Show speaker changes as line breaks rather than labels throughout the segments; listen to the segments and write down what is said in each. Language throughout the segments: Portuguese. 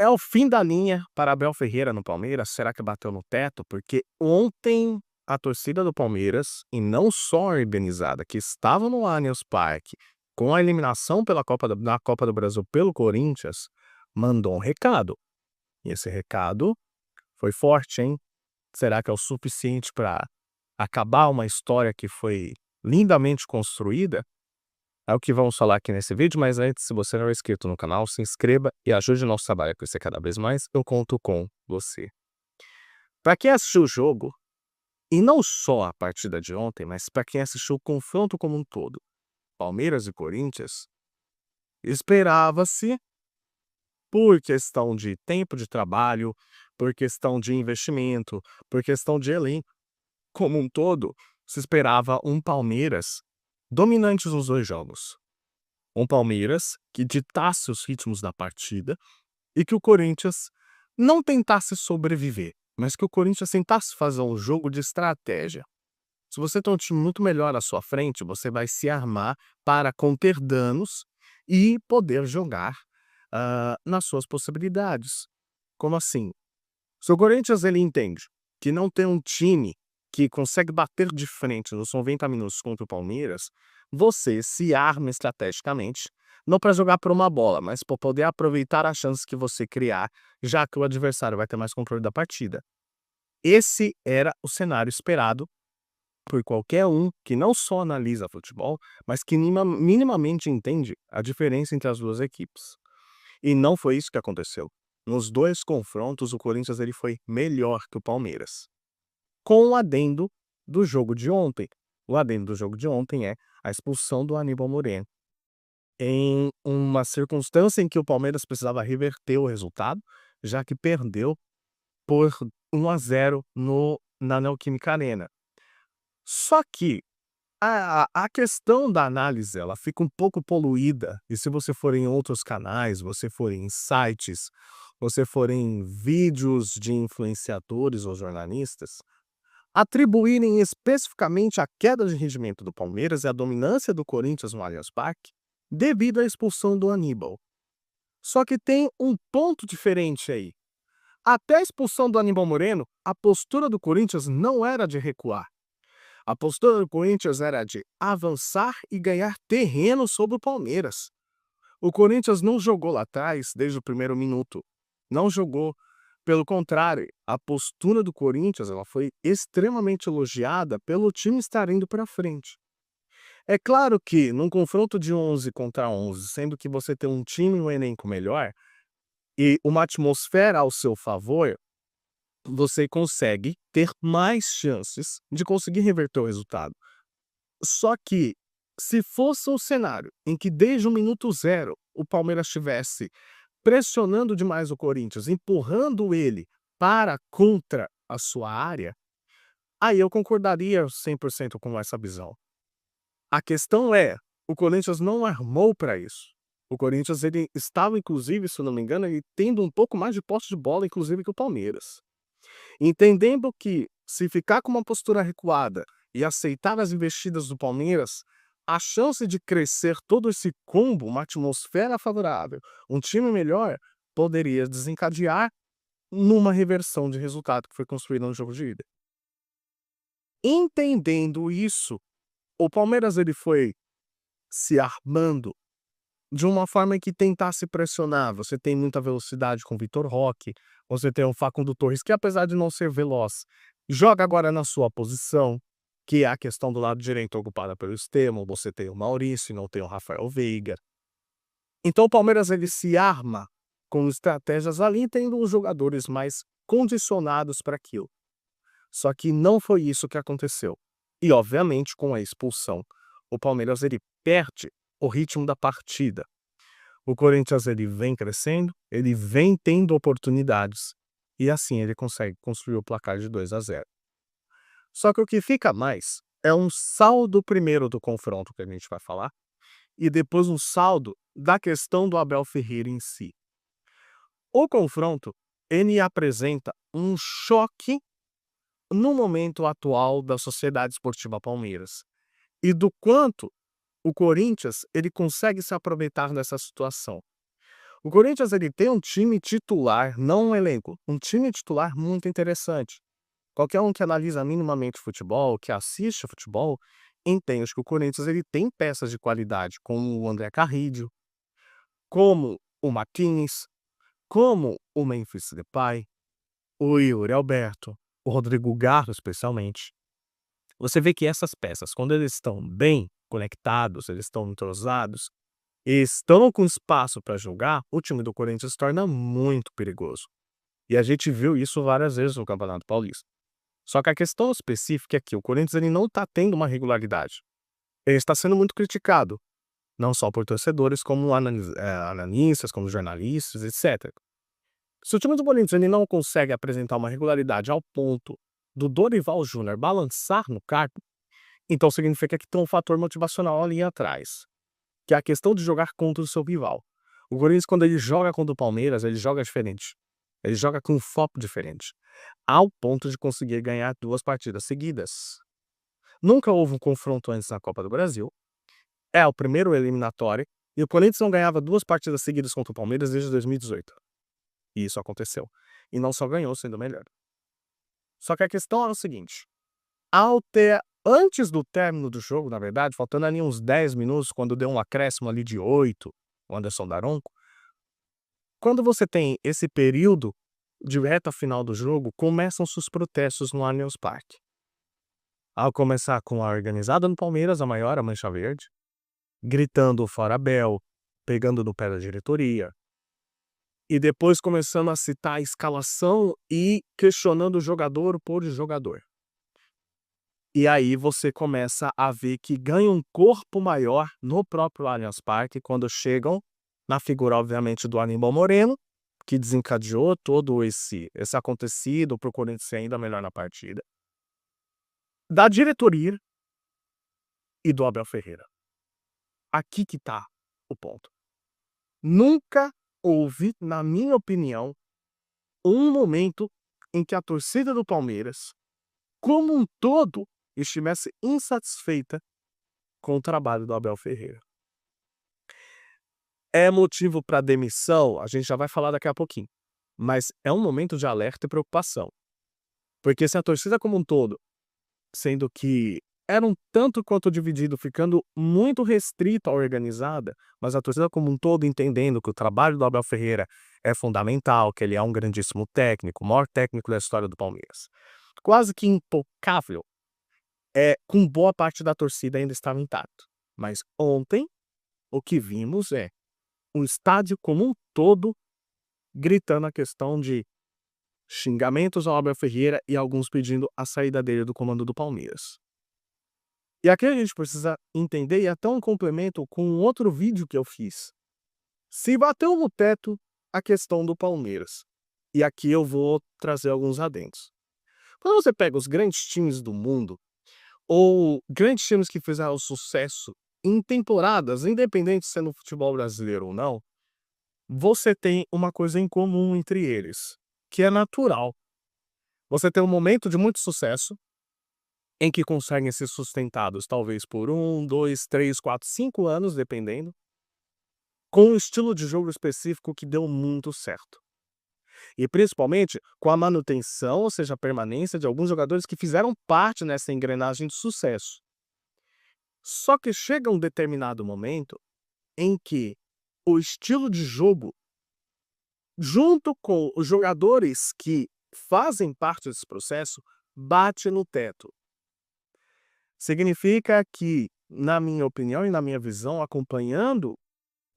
É o fim da linha para Abel Ferreira no Palmeiras? Será que bateu no teto? Porque ontem a torcida do Palmeiras, e não só a organizada, que estava no Allianz Parque, com a eliminação na Copa do Brasil pelo Corinthians, mandou um recado. E esse recado foi forte, hein? Será que é o suficiente para acabar uma história que foi lindamente construída? É o que vamos falar aqui nesse vídeo, mas antes, se você não é inscrito no canal, se inscreva e ajude o nosso trabalho a crescer cada vez mais. Eu conto com você. Para quem assistiu o jogo, e não só a partida de ontem, mas para quem assistiu o confronto como um todo, Palmeiras e Corinthians, esperava-se, por questão de tempo de trabalho, por questão de investimento, por questão de elenco como um todo, se esperava um Palmeiras dominante nos dois jogos. Um Palmeiras que ditasse os ritmos da partida e que o Corinthians não tentasse sobreviver, mas que o Corinthians tentasse fazer um jogo de estratégia. Se você tem um time muito melhor à sua frente, você vai se armar para conter danos e poder jogar nas suas possibilidades. Como assim? Se o Corinthians ele entende que não tem um time que consegue bater de frente nos 90 minutos contra o Palmeiras, você se arma estrategicamente, não para jogar por uma bola, mas para poder aproveitar as chances que você criar, já que o adversário vai ter mais controle da partida. Esse era o cenário esperado por qualquer um que não só analisa futebol, mas que minimamente entende a diferença entre as duas equipes. E não foi isso que aconteceu. Nos dois confrontos, o Corinthians ele foi melhor que o Palmeiras. Com o adendo do jogo de ontem. O adendo do jogo de ontem é a expulsão do Aníbal Moreno. Em uma circunstância em que o Palmeiras precisava reverter o resultado, já que perdeu por 1-0 na Neoquímica Arena. Só que a questão da análise, ela fica um pouco poluída, e se você for em outros canais, você for em sites, você for em vídeos de influenciadores ou jornalistas, atribuírem especificamente a queda de rendimento do Palmeiras e a dominância do Corinthians no Allianz Parque devido à expulsão do Aníbal. Só que tem um ponto diferente aí. Até a expulsão do Aníbal Moreno, a postura do Corinthians não era de recuar. A postura do Corinthians era de avançar e ganhar terreno sobre o Palmeiras. O Corinthians não jogou lá atrás desde o primeiro minuto. Não jogou. Pelo contrário, a postura do Corinthians ela foi extremamente elogiada pelo time estar indo para frente. É claro que num confronto de 11 contra 11, sendo que você tem um time e um elenco melhor e uma atmosfera ao seu favor, você consegue ter mais chances de conseguir reverter o resultado. Só que, se fosse um cenário em que desde o minuto zero o Palmeiras estivesse pressionando demais o Corinthians, empurrando ele para contra a sua área, aí eu concordaria 100% com essa visão. A questão é, o Corinthians não armou para isso. O Corinthians ele estava, inclusive, se eu não me engano, ele tendo um pouco mais de posse de bola, inclusive, que o Palmeiras. Entendendo que, se ficar com uma postura recuada e aceitar as investidas do Palmeiras, a chance de crescer todo esse combo, uma atmosfera favorável, um time melhor, poderia desencadear numa reversão de resultado que foi construída no jogo de ida. Entendendo isso, o Palmeiras ele foi se armando de uma forma que tentasse pressionar. Você tem muita velocidade com o Vitor Roque, você tem o Facundo Torres, que apesar de não ser veloz, joga agora na sua posição, que é a questão do lado direito ocupada pelo Estevão, você tem o Maurício, não tem o Rafael Veiga. Então o Palmeiras ele se arma com estratégias ali, tendo os jogadores mais condicionados para aquilo. Só que não foi isso que aconteceu. E obviamente com a expulsão, o Palmeiras ele perde o ritmo da partida. O Corinthians ele vem crescendo, ele vem tendo oportunidades e assim ele consegue construir o placar de 2-0. Só que o que fica mais é um saldo primeiro do confronto que a gente vai falar e depois um saldo da questão do Abel Ferreira em si. O confronto ele apresenta um choque no momento atual da Sociedade Esportiva Palmeiras e do quanto o Corinthians ele consegue se aproveitar dessa situação. O Corinthians ele tem um time titular, não um elenco, um time titular muito interessante. Qualquer um que analisa minimamente futebol, que assiste futebol, entende que o Corinthians ele tem peças de qualidade, como o André Carrillo, como o Marquinhos, como o Memphis Depay, o Yuri Alberto, o Rodrigo Garro especialmente. Você vê que essas peças, quando eles estão bem conectados, eles estão entrosados, e estão com espaço para jogar, o time do Corinthians se torna muito perigoso. E a gente viu isso várias vezes no Campeonato Paulista. Só que a questão específica é que o Corinthians ele não está tendo uma regularidade. Ele está sendo muito criticado, não só por torcedores, como analistas, como jornalistas, etc. Se o time do Corinthians ele não consegue apresentar uma regularidade ao ponto do Dorival Júnior balançar no cargo, então significa que tem um fator motivacional ali atrás, que é a questão de jogar contra o seu rival. O Corinthians, quando ele joga contra o Palmeiras, ele joga diferente. Ele joga com um foco diferente, ao ponto de conseguir ganhar 2 partidas seguidas. Nunca houve um confronto antes na Copa do Brasil. É o primeiro eliminatório, e o Corinthians não ganhava 2 partidas seguidas contra o Palmeiras desde 2018. E isso aconteceu. E não só ganhou sendo melhor. Só que a questão é o seguinte: antes do término do jogo, na verdade, faltando ali uns 10 minutos, quando deu um acréscimo ali de 8, o Anderson Daronco, quando você tem esse período de reta final do jogo, começam-se os protestos no Allianz Parque. Ao começar com a organizada no Palmeiras, a maior, a Mancha Verde, gritando fora Abel, pegando no pé da diretoria, e depois começando a citar a escalação e questionando jogador por jogador. E aí você começa a ver que ganha um corpo maior no próprio Allianz Parque quando chegam na figura, obviamente, do Aníbal Moreno, que desencadeou todo esse acontecido para o Corinthians ser ainda melhor na partida, da diretoria e do Abel Ferreira. Aqui que tá o ponto. Nunca houve, na minha opinião, um momento em que a torcida do Palmeiras, como um todo, estivesse insatisfeita com o trabalho do Abel Ferreira. É motivo para demissão? A gente já vai falar daqui a pouquinho. Mas é um momento de alerta e preocupação. Porque se a torcida como um todo, sendo que era um tanto quanto dividido, ficando muito restrito à organizada, mas a torcida como um todo entendendo que o trabalho do Abel Ferreira é fundamental, que ele é um grandíssimo técnico, o maior técnico da história do Palmeiras. Quase que intocável. Com boa parte da torcida ainda estava intacto. Mas ontem, o que vimos é um estádio como um todo gritando a questão de xingamentos ao Abel Ferreira e alguns pedindo a saída dele do comando do Palmeiras. E aqui a gente precisa entender, e até um complemento com um outro vídeo que eu fiz. Se bateu no teto a questão do Palmeiras. E aqui eu vou trazer alguns adendos. Quando você pega os grandes times do mundo, ou grandes times que fizeram sucesso em temporadas, independente se é no futebol brasileiro ou não, você tem uma coisa em comum entre eles, que é natural. Você tem um momento de muito sucesso, em que conseguem ser sustentados talvez por 1, 2, 3, 4, 5 anos, dependendo, com um estilo de jogo específico que deu muito certo. E principalmente com a manutenção, ou seja, a permanência de alguns jogadores que fizeram parte nessa engrenagem de sucesso. Só que chega um determinado momento em que o estilo de jogo, junto com os jogadores que fazem parte desse processo, bate no teto. Significa que, na minha opinião e na minha visão, acompanhando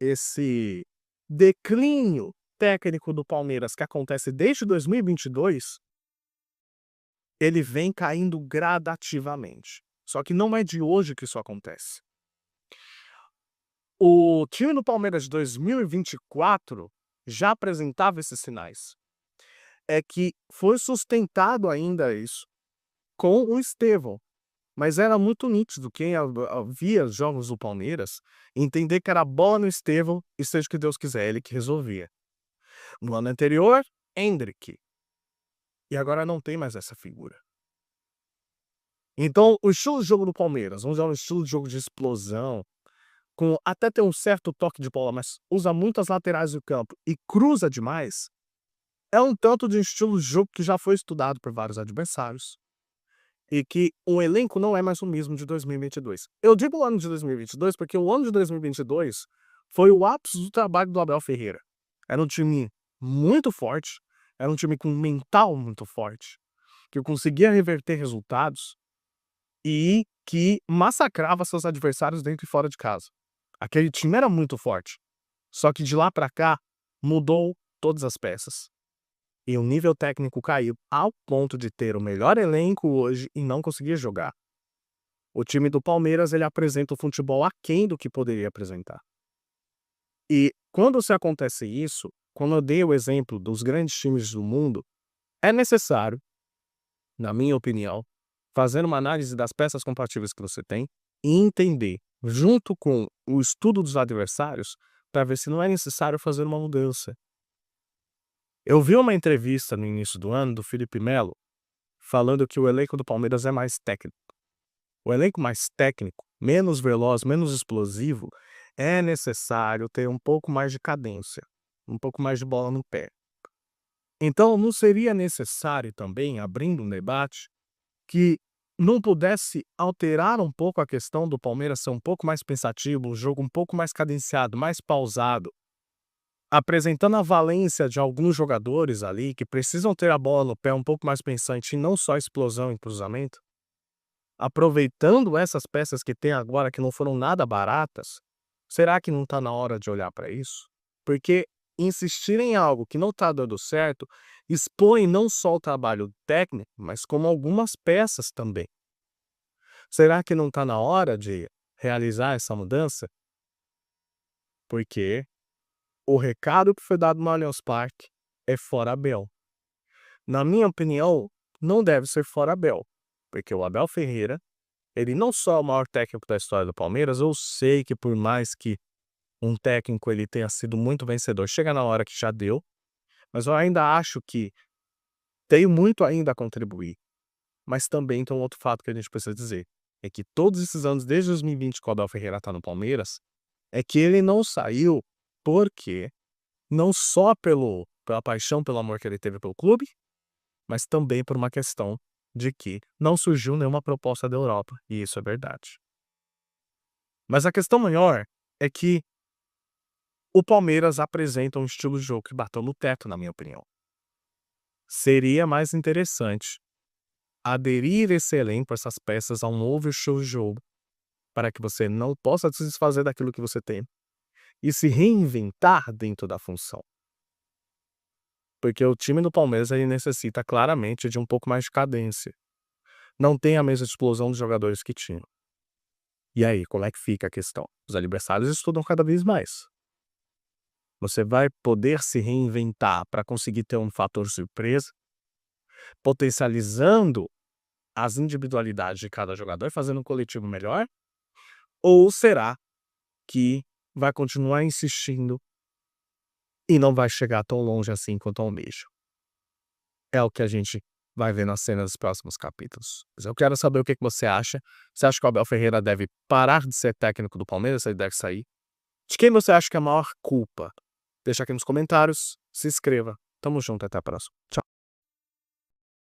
esse declínio técnico do Palmeiras que acontece desde 2022, ele vem caindo gradativamente. Só que não é de hoje que isso acontece. O time do Palmeiras de 2024 já apresentava esses sinais. É que foi sustentado ainda isso com o Estevão. Mas era muito nítido quem via jogos do Palmeiras entender que era a bola no Estevão e seja o que Deus quiser, ele que resolvia. No ano anterior, Endrick. E agora não tem mais essa figura. Então, o estilo de jogo do Palmeiras, vamos dizer, um estilo de jogo de explosão, até ter um certo toque de bola, mas usa muito as laterais do campo e cruza demais, é um tanto de estilo de jogo que já foi estudado por vários adversários e que o elenco não é mais o mesmo de 2022. Eu digo o ano de 2022 porque o ano de 2022 foi o ápice do trabalho do Abel Ferreira. Era um time muito forte, era um time com um mental muito forte, que conseguia reverter resultados e que massacrava seus adversários dentro e fora de casa. Aquele time era muito forte, só que de lá para cá mudou todas as peças. E o nível técnico caiu ao ponto de ter o melhor elenco hoje e não conseguir jogar. O time do Palmeiras, ele apresenta o futebol aquém do que poderia apresentar. E quando se acontece isso, quando eu dei o exemplo dos grandes times do mundo, é necessário, na minha opinião, fazer uma análise das peças compatíveis que você tem e entender, junto com o estudo dos adversários, para ver se não é necessário fazer uma mudança. Eu vi uma entrevista no início do ano do Felipe Melo falando que o elenco do Palmeiras é mais técnico. O elenco mais técnico, menos veloz, menos explosivo, é necessário ter um pouco mais de cadência, um pouco mais de bola no pé. Então, não seria necessário também, abrindo um debate, que não pudesse alterar um pouco a questão do Palmeiras ser um pouco mais pensativo, um jogo um pouco mais cadenciado, mais pausado, apresentando a valência de alguns jogadores ali que precisam ter a bola no pé um pouco mais pensante e não só explosão e cruzamento? Aproveitando essas peças que tem agora que não foram nada baratas, será que não está na hora de olhar para isso? Porque insistir em algo que não está dando certo expõe não só o trabalho técnico, mas como algumas peças também. Será que não está na hora de realizar essa mudança? Porque o recado que foi dado no Allianz Parque é fora Abel. Na minha opinião, não deve ser fora Abel, porque o Abel Ferreira, ele não só é o maior técnico da história do Palmeiras, eu sei que por mais que um técnico ele tenha sido muito vencedor, chega na hora que já deu, mas eu ainda acho que tem muito ainda a contribuir. Mas também tem um outro fato que a gente precisa dizer, é que todos esses anos, desde 2020 que o Abel Ferreira está no Palmeiras, é que ele não saiu porque não só pela paixão, pelo amor que ele teve pelo clube, mas também por uma questão de que não surgiu nenhuma proposta da Europa, e isso é verdade. Mas a questão maior é que o Palmeiras apresenta um estilo de jogo que bateu no teto, na minha opinião. Seria mais interessante aderir esse elenco, essas peças, a um novo estilo de jogo, para que você não possa se desfazer daquilo que você tem e se reinventar dentro da função. Porque o time do Palmeiras ele necessita claramente de um pouco mais de cadência. Não tem a mesma explosão dos jogadores que tinham. E aí, como é que fica a questão? Os adversários estudam cada vez mais. Você vai poder se reinventar para conseguir ter um fator surpresa, potencializando as individualidades de cada jogador, fazendo um coletivo melhor? Ou será que vai continuar insistindo e não vai chegar tão longe assim quanto almeja? É o que a gente vai ver nas cenas dos próximos capítulos. Mas eu quero saber o que você acha. Você acha que o Abel Ferreira deve parar de ser técnico do Palmeiras? Ele deve sair? De quem você acha que é a maior culpa? Deixa aqui nos comentários. Se inscreva. Tamo junto. Até a próxima. Tchau.